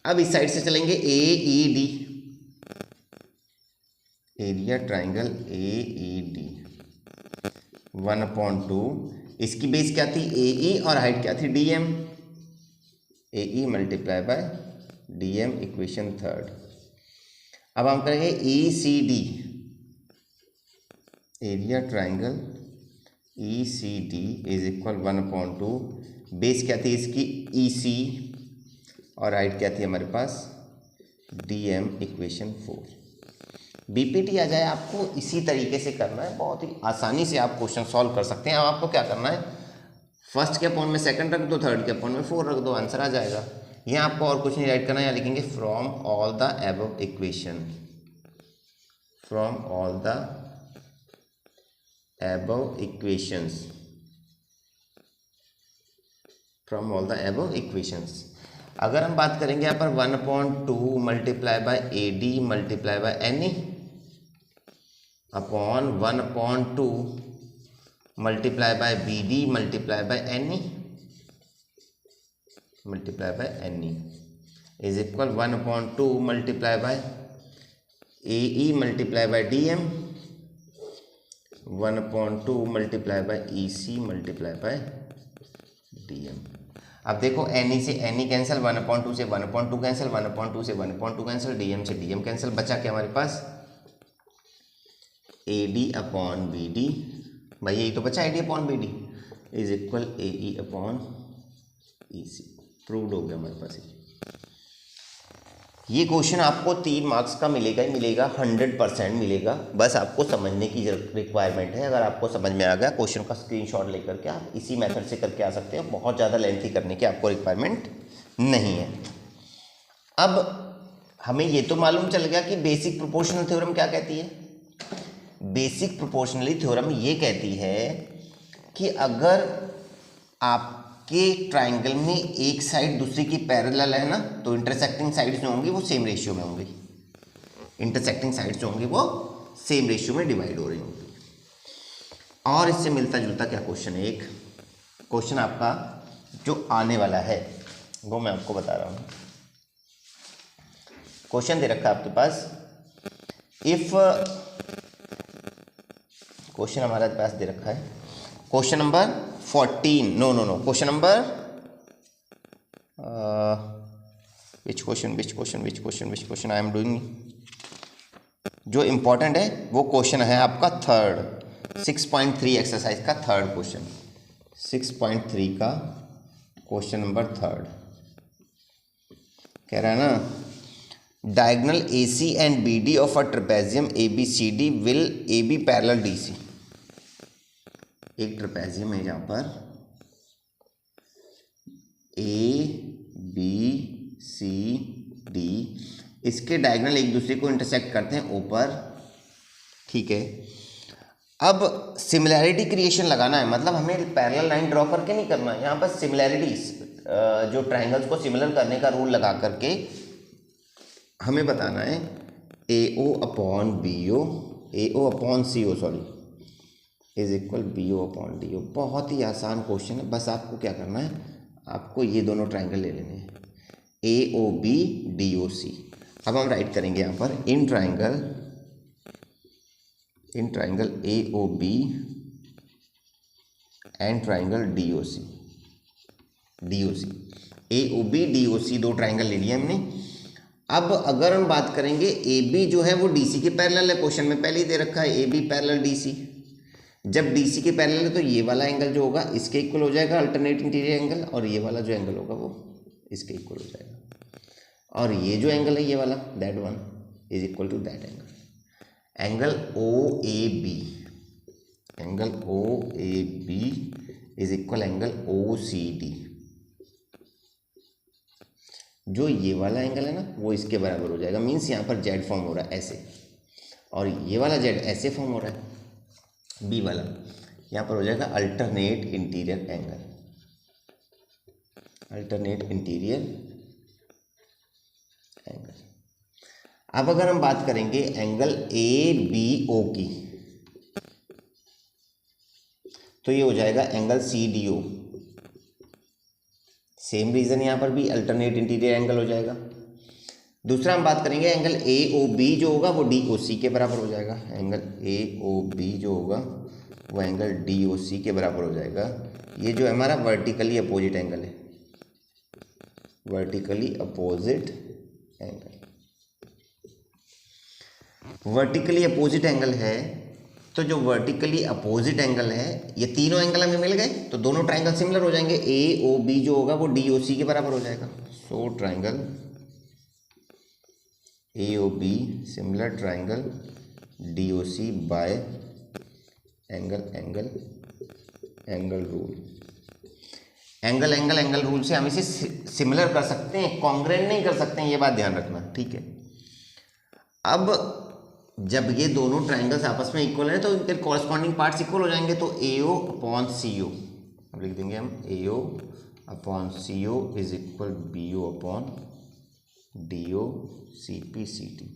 अब इस साइड से चलेंगे A E D, area triangle A E D 1/2, इसकी बेस क्या थी ए ई और हाइट क्या थी D M, A E multiply by D M, equation 3। अब हम करेंगे E C D, area triangle E C D is equal 1/2, base क्या थी इसकी ई सी और हाइट क्या थी हमारे पास डी एम, इक्वेशन 4। बीपीटी आ जाए आपको इसी तरीके से करना है, बहुत ही आसानी से आप क्वेश्चन सॉल्व कर सकते हैं। अब आपको क्या करना है, फर्स्ट के अपॉन में सेकंड रख दो, थर्ड के अपॉन में 4 रख दो, आंसर आ जाएगा। यहाँ आपको और कुछ नहीं राइट करना है, यहाँ लिखेंगे from all the above equation, from all the above equations, from all the above equations. अगर हम बात करेंगे यहाँ पर 1/2 multiply by A D multiply by N E upon 1/2 multiply by B D multiply by N E multiply by N E is equal 1/2 multiply by A E multiply by D M 1/2 multiply by E C multiply by D M. अब देखो N E से N E cancel, 1/2 से 1/2 cancel, 1/2 से 1/2 cancel, D M से D M cancel, बचा क्या हमारे पास A D upon B D, भाई यही तो बचा A D upon B D is equal A E upon E C. Proved हो गया हमारे पास। ये क्वेश्चन आपको 3 मार्क्स का मिलेगा ही मिलेगा, 100% मिलेगा, बस आपको समझने की रिक्वायरमेंट है। अगर आपको समझ में आ गया, क्वेश्चन का स्क्रीनशॉट लेकर के आप इसी मेथड से करके आ सकते हैं, बहुत ज़्यादा लेंथी करने की आपको रिक्वायरमेंट नहीं है। अब हमें ये तो मालूम चल गया कि बेसिक प्रोपोर्शनल थ्योरम क्या कहती है। बेसिक प्रोपोर्शनली थ्योरम ये कहती है कि अगर आपके ट्राइंगल में एक साइड दूसरी की पैरेलल है ना, तो इंटरसेक्टिंग साइड्स जो होंगी वो सेम रेशियो में होंगी, इंटरसेक्टिंग साइड्स जो होंगी वो सेम रेशियो में डिवाइड हो रही होंगी। और इससे मिलता जुलता क्या क्वेश्चन है, एक क्वेश्चन आपका जो आने वाला है वो मैं आपको बता रहा हूँ। क्वेश्चन दे रखा है आपके पास, इफ क्वेश्चन हमारे पास दे रखा है question number 14, no question number which question I am doing. जो इम्पोर्टेंट है वो क्वेश्चन है आपका थर्ड 6.3 एक्सरसाइज का थर्ड क्वेश्चन, 6.3 का क्वेश्चन नंबर थर्ड कह रहा है ना, diagonal AC and BD of a trapezium ABCD will AB parallel DC। एक ट्रेपेजियम है जहाँ पर ABCD, इसके डायगोनल एक दूसरे को इंटरसेक्ट करते हैं ऊपर, ठीक है। अब सिमिलैरिटी क्रिएशन लगाना है, मतलब हमें पैरेलल लाइन ड्रॉ करके नहीं करना है, यहाँ पर सिमिलैरिटीज जो ट्राइंगल्स को सिमिलर करने का रूल लगा करके हमें बताना है AO अपॉन BO, AO अपॉन CO, sorry is equal B O upon D O. बहुत ही आसान क्वेश्चन है, बस आपको क्या करना है, आपको ये दोनों ट्राइंगल ले लेने हैं, ए ओ बी डी ओ सी। अब हम राइट करेंगे यहाँ पर in triangle A O B and triangle D O C. A O B D O C दो ट्राइंगल ले लिए हमने। अब अगर हम बात करेंगे ए बी जो है वो डी सी के पैरेलल है, क्वेश्चन में पहले ही दे रखा है A B parallel D C. जब डी सी के पैरेलल है तो ये वाला एंगल जो होगा इसके इक्वल हो जाएगा, अल्टरनेट इंटीरियर एंगल, और ये वाला जो एंगल होगा वो इसके इक्वल हो जाएगा। और ये जो एंगल है ये वाला, that one is equal to that angle. Angle O A B is equal angle O C D. जो ये वाला एंगल है ना वो इसके बराबर हो जाएगा, मीन्स यहाँ पर जेड फॉर्म हो रहा है ऐसे, और ये वाला जेड ऐसे फॉर्म हो रहा है, बी वाला यहाँ पर हो जाएगा अल्टरनेट इंटीरियर एंगल। अब अगर हम बात करेंगे एंगल ए बी ओ की, तो ये हो जाएगा angle C D O. Same reason यहाँ पर भी अल्टरनेट इंटीरियर एंगल हो जाएगा। दूसरा हम बात करेंगे एंगल ए ओ बी जो होगा वो डी ओ सी के बराबर हो जाएगा। एंगल ए ओ बी जो होगा वो एंगल डी ओ सी के बराबर हो जाएगा। ये जो हमारा वर्टिकली अपोजिट एंगल है, वर्टिकली अपोजिट एंगल है। तो जो वर्टिकली अपोजिट एंगल है, ये तीनों एंगल हमें मिल गए तो दोनों ट्राइंगल सिमिलर हो जाएंगे। ए ओ बी जो होगा वो डी ओ सी के बराबर हो जाएगा। So triangle A O B similar triangle D O C by angle rule. Angle rule से हम इसे सिमिलर कर सकते हैं, कॉन्ग्रेंट नहीं कर सकते हैं, ये बात ध्यान रखना, ठीक है। अब जब ये दोनों ट्राइंगल्स आपस में इक्वल है तो इनके कॉरस्पॉन्डिंग पार्ट्स इक्वल हो जाएंगे। तो ए ओ अपॉन सी ओ, अब लिख देंगे हम A O upon C O is equal B O upon D O C P C T.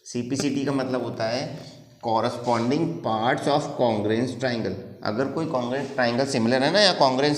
C P C T का मतलब होता है corresponding parts of congruence triangle. अगर कोई कॉन्ग्रेंस ट्राइंगल सिमिलर है ना या कॉन्ग्रेंस